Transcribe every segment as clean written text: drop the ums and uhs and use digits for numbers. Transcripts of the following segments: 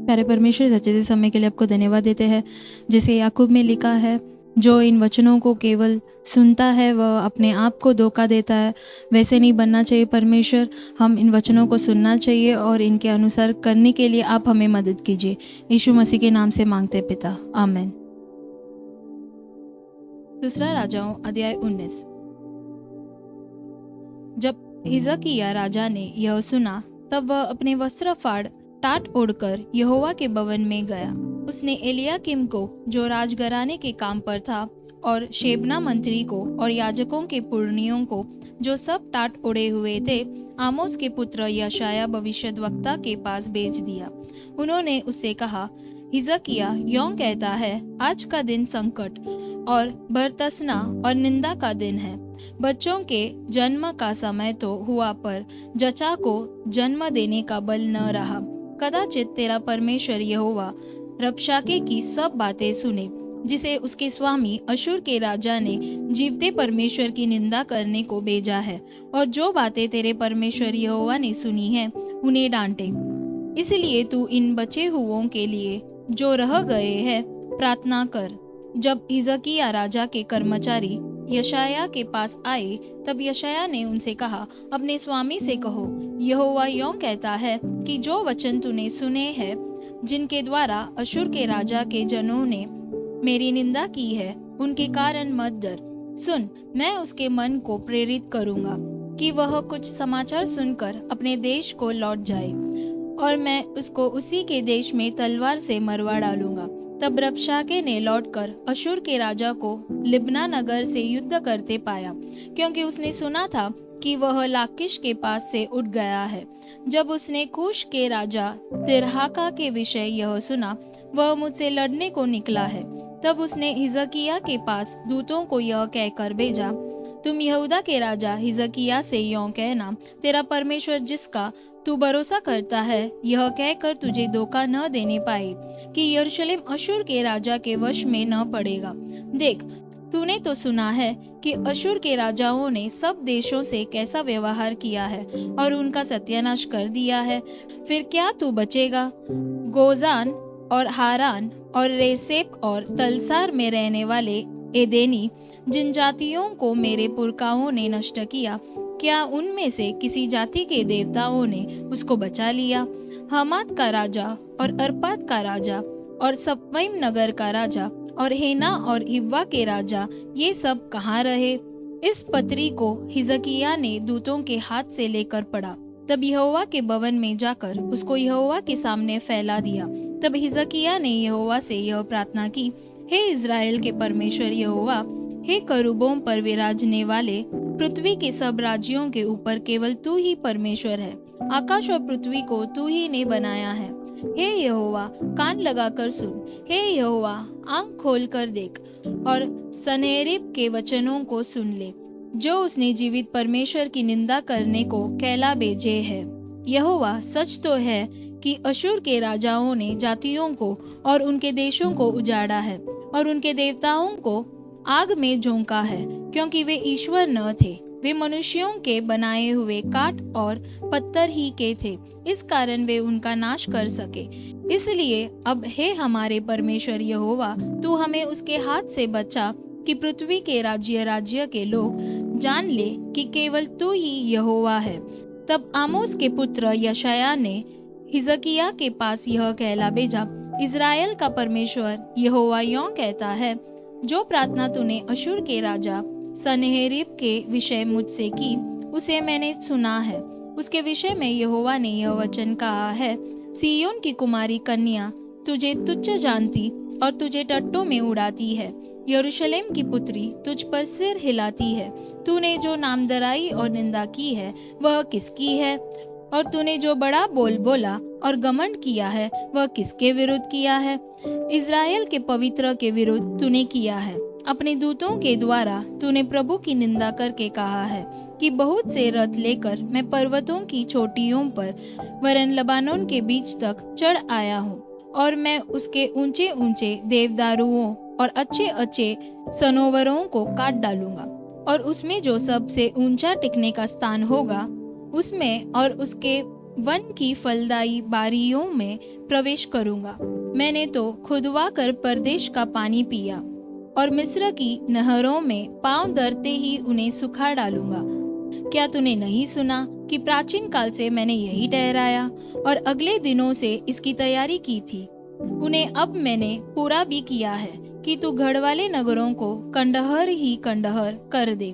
प्यारे परमेश्वर, सच्चे से समय के लिए आपको धन्यवाद देते हैं। जैसे याकूब में लिखा है, जो इन वचनों को केवल सुनता है वह अपने आप को धोखा देता है। वैसे नहीं बनना चाहिए परमेश्वर, हम इन वचनों को सुनना चाहिए और इनके अनुसार करने के लिए आप हमें मदद कीजिए। यीशु मसीह के नाम से मांगते पिता, आमीन। दूसरा राजाओं अध्याय 19। जब हिजकिय्याह राजा ने यह सुना तब वह अपने वस्त्र फाड़ टाट ओढ़कर यहोवा के भवन में गया। उसने एलियाकीम को, जो राजघराने के काम पर था, और शेबना मंत्री को और याजकों के पुरनियों को, जो सब टाट ओढ़े हुए थे, आमोस के पुत्र यशायाह भविष्यद्वक्ता के पास भेज दिया। उन्होंने उससे कहा, हिजकिय्याह यों कहता है, आज का दिन संकट और भर्त्सना और निंदा का दिन है। बच्चों के जन्म का समय तो हुआ, पर जचा को जन्म देने का बल न रहा। कदाचित तेरा परमेश्वर यहोवा रबशाके की सब बातें सुने, जिसे उसके स्वामी अशूर के राजा ने जीवते परमेश्वर की निंदा करने को भेजा है, और जो बातें तेरे परमेश्वर यहोवा ने सुनी है उन्हें डांटे। इसलिए तू इन बचे हुओं के लिए जो रह गए हैं प्रार्थना कर। जब हिजकिय्याह राजा के कर्मचारी यशायाह के पास आए तब यशायाह ने उनसे कहा, अपने स्वामी से कहो, यहोवा यों कहता है कि जो वचन तूने सुने हैं, जिनके द्वारा अशूर के राजा के जनों ने मेरी निंदा की है, उनके कारण मत डर। सुन, मैं उसके मन को प्रेरित करूंगा कि वह कुछ समाचार सुनकर अपने देश को लौट जाए, और मैं उसको उसी के देश में तलवार से मरवा डालूंगा। तब रबशाके ने लौटकर अशूर के राजा को लिब्ना नगर से युद्ध करते पाया, क्योंकि उसने सुना था कि वह लाकीश के पास से उठ गया है। जब उसने कूश के राजा तिर्हाका के विषय यह सुना, वह मुझसे लड़ने को निकला है। तब उसने हिजकिय्याह के पास दूतों को यह कहकर भेजा, तुम यहूदा के राजा हिजकिय्याह से यों कहना, तेरा परमेश्वर जिसका तू भरोसा करता है, यह कहकर तुझे धोखा न देने पाए कि यरूशलेम अशूर के राजा के वश में न पड़ेगा। देख, तूने तो सुना है कि अशूर के राजाओं ने सब देशों से कैसा व्यवहार किया है और उनका सत्यानाश कर दिया है। फिर क्या तू बचेगा? गोजान और हारान और रेसेप और तलसार में रहने वाले एदेनी, जिन जातियों को मेरे पुरखाओं ने नष्ट किया, क्या उनमें से किसी जाति के देवताओं ने उसको बचा लिया? हमात का राजा और अर्पाद का राजा और सपवैम नगर का राजा और हेना और हिव्वा के राजा, ये सब कहाँ रहे? इस पत्री को हिजकिय्याह ने दूतों के हाथ से लेकर पढ़ा। तब यहोवा के भवन में जाकर उसको यहोवा के सामने फैला दिया। तब हिजकिय्याह ने यहोवा से यह प्रार्थना की, हे इज़राइल के परमेश्वर यहोवा, हे करूबों पर विराजने वाले, पृथ्वी के सब राज्यों के ऊपर केवल तू ही परमेश्वर है। आकाश और पृथ्वी को तू ही ने बनाया है। हे यहोवा, कान लगाकर सुन। हे यहोवा, आंख खोल कर देख और सन्हेरीब के वचनों को सुन ले, जो उसने जीवित परमेश्वर की निंदा करने को कहला भेजे है। यहोवा, सच तो है कि अशूर के राजाओं ने जातियों को और उनके देशों को उजाड़ा है और उनके देवताओं को आग में झोंका है, क्योंकि वे ईश्वर न थे, वे मनुष्यों के बनाए हुए काठ और पत्थर ही के थे, इस कारण वे उनका नाश कर सके। इसलिए अब हे हमारे परमेश्वर यहोवा, तू हमें उसके हाथ से बचा, कि पृथ्वी के राज्य के लोग जान ले कि केवल तू ही यहोवा है। तब आमोस के पुत्र यशायाह ने हिजकिय्याह के पास यह कहला भेजा, इज़राइल का परमेश्वर यहोवा यों कहता है, जो प्रार्थना तूने अशूर के राजा सन्हेरीब के विषय मुझसे की, उसे मैंने सुना है। उसके विषय में यहोवा ने यह वचन कहा है, सिय्योन की कुमारी कन्या तुझे तुच्छ जानती और तुझे टट्टों में उड़ाती है। यरूशलेम की पुत्री तुझ पर सिर हिलाती है। तूने जो नामधराई और निंदा की है वह किसकी है? और तूने जो बड़ा बोल बोला और घमंड किया है वह किसके विरुद्ध किया है? इज़राइल के पवित्र के विरुद्ध तूने किया है। अपने दूतों के द्वारा तूने प्रभु की निंदा करके कहा है कि बहुत से रथ लेकर मैं पर्वतों की चोटियों पर वरन लबानोन के बीच तक चढ़ आया हूँ, और मैं उसके ऊंचे ऊंचे देवदारुओं और अच्छे अच्छे सनोवरों को काट डालूंगा, और उसमें जो सबसे ऊंचा टिकने का स्थान होगा उसमें और उसके वन की फलदायी बारियों में प्रवेश करूंगा। मैंने तो खुदवा कर परदेश का पानी पिया और मिस्र की नहरों में पांव धरते ही उन्हें सुखा डालूंगा। क्या तूने नहीं सुना कि प्राचीन काल से मैंने यही ठहराया और अगले दिनों से इसकी तैयारी की थी। उन्हें अब मैंने पूरा भी किया है कि तू गढ़वाले नगरों को कंडहर ही कंडहर कर दे।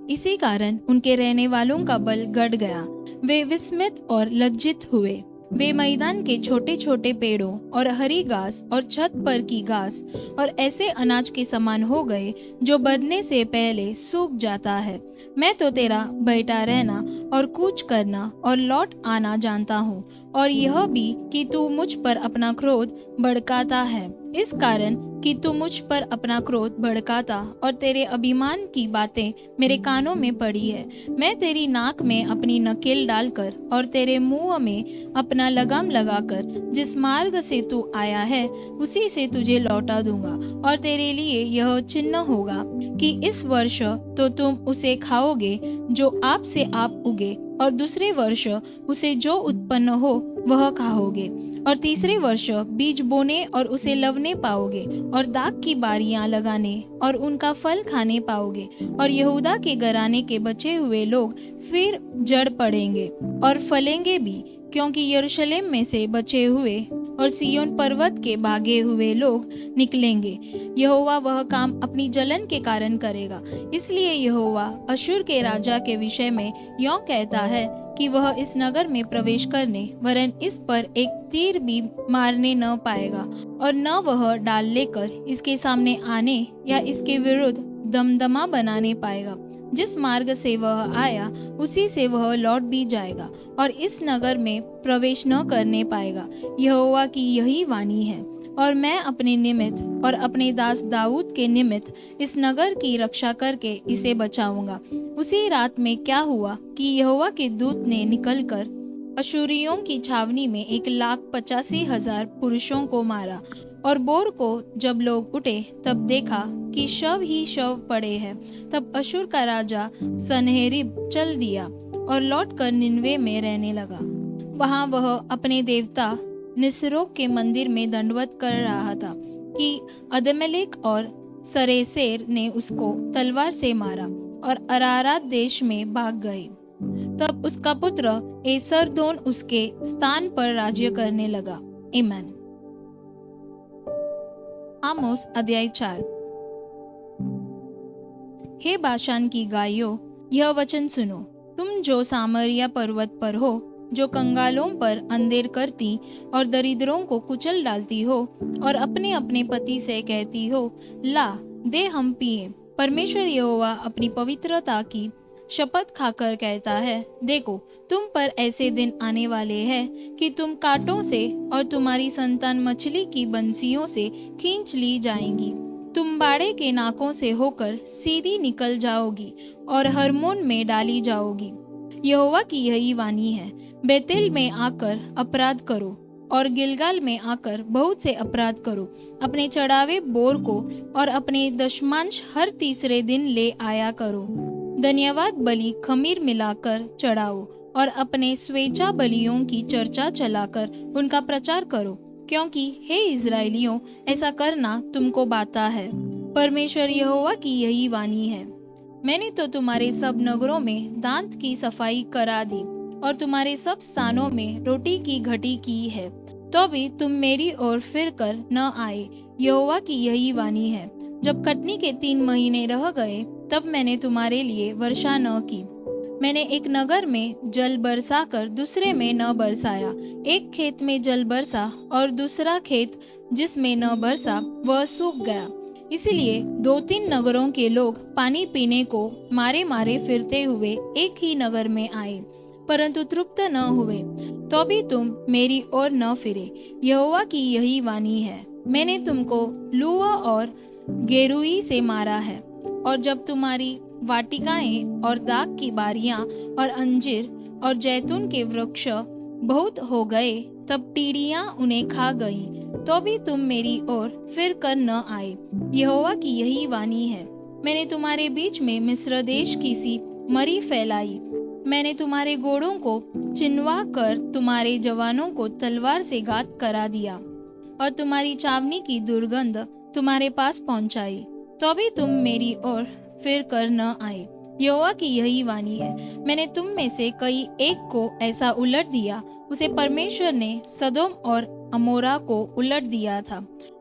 इसी कारण उनके रहने वालों का बल गड़ गया, वे विस्मित और लज्जित हुए। वे मैदान के छोटे छोटे पेड़ों और हरी घास और छत पर की घास और ऐसे अनाज के समान हो गए जो बढ़ने से पहले सूख जाता है। मैं तो तेरा बैठा रहना और कूच करना और लौट आना जानता हूँ, और यह भी कि तू मुझ पर अपना क्रोध भड़काता है। इस कारण कि तू मुझ पर अपना क्रोध भड़काता और तेरे अभिमान की बातें मेरे कानों में पड़ी है, मैं तेरी नाक में अपनी नकेल डालकर और तेरे मुंह में अपना लगाम लगाकर जिस मार्ग से तू आया है उसी से तुझे लौटा दूंगा। और तेरे लिए यह चिन्ह होगा कि इस वर्ष तो तुम उसे खाओगे जो आप से आप उगे, और दूसरे वर्ष उसे जो उत्पन्न हो वह खाओगे, और तीसरे वर्ष बीज बोने और उसे लवने पाओगे, और दाख की बारियां लगाने और उनका फल खाने पाओगे। और यहूदा के घराने के बचे हुए लोग फिर जड़ पड़ेंगे और फलेंगे भी, क्योंकि यरूशलेम में से बचे हुए और सिय्योन पर्वत के भागे हुए लोग निकलेंगे। यहोवा वह काम अपनी जलन के कारण करेगा। इसलिए यहोवा अश्शूर के राजा के विषय में यों कहता है कि वह इस नगर में प्रवेश करने वरन इस पर एक तीर भी मारने न पाएगा, और न वह डाल लेकर इसके सामने आने या इसके विरुद्ध दमदमा बनाने पाएगा। जिस मार्ग से वह आया उसी से वह लौट भी जाएगा और इस नगर में प्रवेश न करने पाएगा। यहोवा की यही वाणी है। और मैं अपने निमित्त और अपने दास दाऊद के निमित्त इस नगर की रक्षा करके इसे बचाऊंगा। उसी रात में क्या हुआ कि यहोवा के दूत ने निकलकर अशूरियों की छावनी में 1,85,000 पुरुषों को मारा। और बोर को जब लोग उठे तब देखा कि शव ही शव पड़े हैं। तब अशूर का राजा सनहेरीब चल दिया और लौटकर निनवे में रहने लगा। वहां वह अपने देवता निसरोक के मंदिर में दंडवत कर रहा था कि अदमेलेक और सरेसेर ने उसको तलवार से मारा और अरारात देश में भाग गए। तब उसका पुत्र एसरदोन उसके स्थान पर राज्य करने लगा। आमीन। आमोस अध्याय 4। हे बाशान की गायों, यह वचन सुनो, तुम जो सामरिया पर्वत पर हो, जो कंगालों पर अंधेर करती और दरिद्रों को कुचल डालती हो और अपने अपने पति से कहती हो, ला दे हम पिए। परमेश्वर यहोवा अपनी पवित्रता की शपथ खाकर कहता है, देखो तुम पर ऐसे दिन आने वाले हैं कि तुम कांटों से और तुम्हारी संतान मछली की बंसियों से खींच ली जाएंगी। तुम बाड़े के नाकों से होकर सीधी निकल जाओगी और हरमोन में डाली जाओगी। यहोवा की यही वाणी है। बेतेल में आकर अपराध करो और गिलगाल में आकर बहुत से अपराध करो। अपने चढ़ावे बोर को और अपने दशमांश हर तीसरे दिन ले आया करो। धन्यवाद बलि खमीर मिलाकर चढ़ाओ और अपने स्वेच्छा बलियों की चर्चा चलाकर उनका प्रचार करो, क्योंकि हे इज़राइलियों, ऐसा करना तुमको बाता है। परमेश्वर यहोवा की यही वाणी है। मैंने तो तुम्हारे सब नगरों में दांत की सफाई करा दी और तुम्हारे सब स्थानों में रोटी की घटी की है, तो भी तुम मेरी ओर फिर कर न आए। यहोवा की यही वाणी है। जब कटनी के 3 महीने रह गए तब मैंने तुम्हारे लिए वर्षा न की। मैंने एक नगर में जल बरसा कर दूसरे में न बरसाया। एक खेत में जल बरसा और दूसरा खेत जिसमें न बरसा वह सूख गया। इसलिए 2-3 नगरों के लोग पानी पीने को मारे मारे फिरते हुए एक ही नगर में आए, परंतु तृप्त न हुए। तो भी तुम मेरी ओर न फिरे। यहोवा की यही वाणी है। मैंने तुमको लूआ और गेरुई से मारा है, और जब तुम्हारी वाटिकाएं और दाख की बारियां और अंजीर और जैतून के वृक्ष बहुत हो गए, तब टीडियां उन्हें खा गईं। तो भी तुम मेरी ओर फिर कर न आए। यहोवा की यही वाणी है। मैंने तुम्हारे बीच में मिस्र देश की सी मरी फैलाई मैंने तुम्हारे घोड़ों को चिनवा कर तुम्हारे जवानों को तलवार से घात करा दिया और तुम्हारी छावनी की दुर्गंध तुम्हारे पास पहुंचाई, तो भी तुम मेरी ओर फिर कर न आए। यहोवा की यही वाणी है, मैंने तुम में से कई एक को ऐसा उलट दिया, उसे परमेश्वर ने सदोम और अमोरा को उलट दिया था,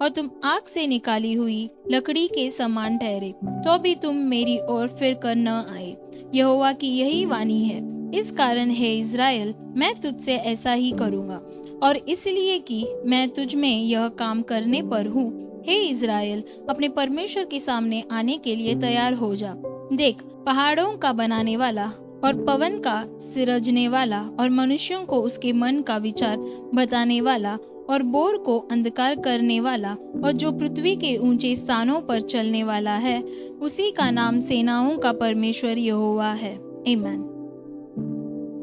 और तुम आग से निकाली हुई लकड़ी के समान ठहरे, तो भी तुम मेरी ओर फिर कर न आए। यहोवा की यही वाणी है, इस कारण हे इज़राइल, मैं तुझसे ऐसा ही करूँगा, और इसलिए कि मैं तुझ में यह काम करने पर हूँ। हे इज़राइल, अपने परमेश्वर के सामने आने के लिए तैयार हो जा। देख, पहाड़ों का बनाने वाला और पवन का सिरजने वाला और मनुष्यों को उसके मन का विचार बताने वाला और बोर को अंधकार करने वाला और जो पृथ्वी के ऊंचे स्थानों पर चलने वाला है, उसी का नाम सेनाओं का परमेश्वर यहोवा है। आमीन।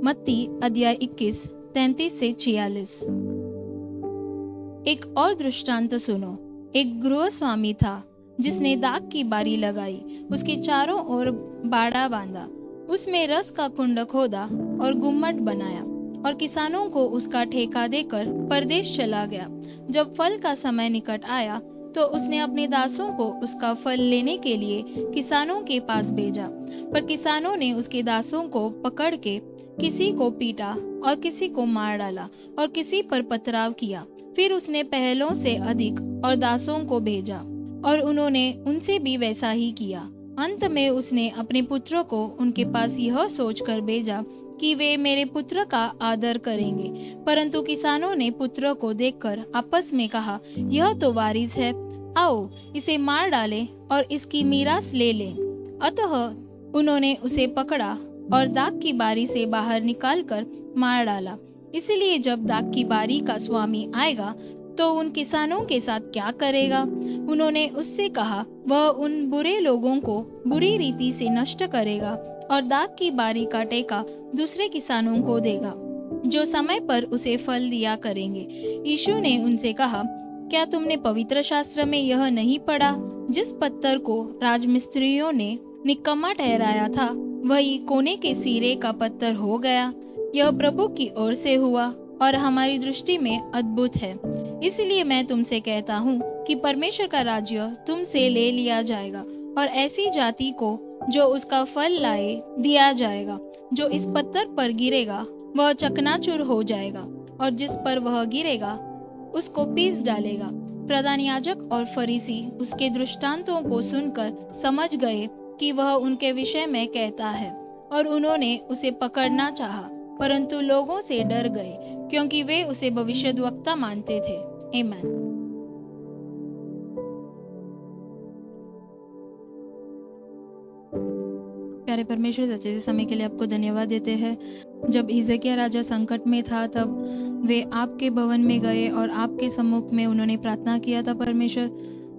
मत्ती अध्याय 21 33 से 46। एक और दृष्टांत सुनो। एक गृहस्वामी था जिसने दाख की बारी लगाई, उसके चारों ओर बाड़ा बांधा, उसमें रस का कुंड खोदा और गुम्मट बनाया और किसानों को उसका ठेका देकर परदेश चला गया। जब फल का समय निकट आया तो उसने अपने दासों को उसका फल लेने के लिए किसानों के पास भेजा, पर किसानों ने उसके दासों को पकड़ के किसी को पीटा और किसी को मार डाला और किसी पर पथराव किया। फिर उसने पहलों से अधिक और दासों को भेजा और उन्होंने उनसे भी वैसा ही किया। अंत में उसने अपने पुत्रों को उनके पास यह सोचकर भेजा कि वे मेरे पुत्र का आदर करेंगे, परंतु किसानों ने पुत्र को देखकर आपस में कहा, यह तो वारिस है, आओ इसे मार डालें और इसकी मीरास ले लें। अतः उन्होंने उसे पकड़ा और दाख की बारी से बाहर निकालकर मार डाला। इसलिए जब दाख की बारी का स्वामी आएगा तो उन किसानों के साथ क्या करेगा? उन्होंने उससे कहा, वह उन बुरे लोगों को बुरी रीति से नष्ट करेगा और दाख की बारी का टेका दूसरे किसानों को देगा, जो समय पर उसे फल दिया करेंगे। यीशु ने उनसे कहा, क्या तुमने पवित्र शास्त्र में यह नहीं पढ़ा, जिस पत्थर को राजमिस्त्रियों ने निकम्मा ठहराया था, वही कोने के सिरे का पत्थर हो गया। यह प्रभु की ओर से हुआ और हमारी दृष्टि में अद्भुत है। इसलिए मैं तुमसे कहता हूँ कि परमेश्वर का राज्य तुमसे ले लिया जाएगा और ऐसी जाति को जो उसका फल लाए दिया जाएगा। जो इस पत्थर पर गिरेगा वह चकनाचूर हो जाएगा और जिस पर वह गिरेगा उसको पीस डालेगा। प्रधान याजक और फरीसी उसके दृष्टांतों को सुनकर समझ गए कि वह उनके विषय में कहता है, और उन्होंने उसे पकड़ना चाहा, परंतु लोगों से डर गए क्योंकि वे उसे भविष्यद्वक्ता मानते थे। आमीन। प्यारे परमेश्वर, सच्चे समय के लिए आपको धन्यवाद देते हैं। जब हिजकिय्याह राजा संकट में था तब वे आपके भवन में गए और आपके सम्मुख में उन्होंने प्रार्थना किया था परमेश्वर,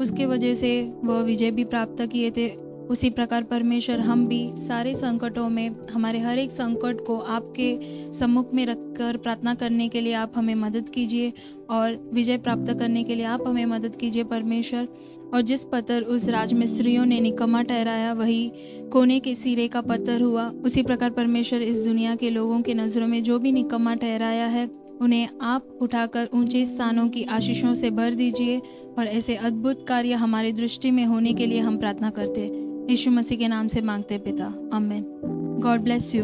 उसके वजह से वह विजय भी प्राप्त किए थे। उसी प्रकार परमेश्वर, हम भी सारे संकटों में हमारे हर एक संकट को आपके सम्मुख में रखकर प्रार्थना करने के लिए आप हमें मदद कीजिए और विजय प्राप्त करने के लिए आप हमें मदद कीजिए परमेश्वर। और जिस पत्थर उस राजमिस्त्रियों ने निकम्मा ठहराया वही कोने के सिरे का पत्थर हुआ। उसी प्रकार परमेश्वर, इस दुनिया के लोगों के नज़रों में जो भी निकम्मा ठहराया है उन्हें आप उठाकर ऊंचे स्थानों की आशीषों से भर दीजिए और ऐसे अद्भुत कार्य हमारी दृष्टि में होने के लिए हम प्रार्थना करते हैं। यीशु मसीह के नाम से मांगते पिता, आमीन। God bless you.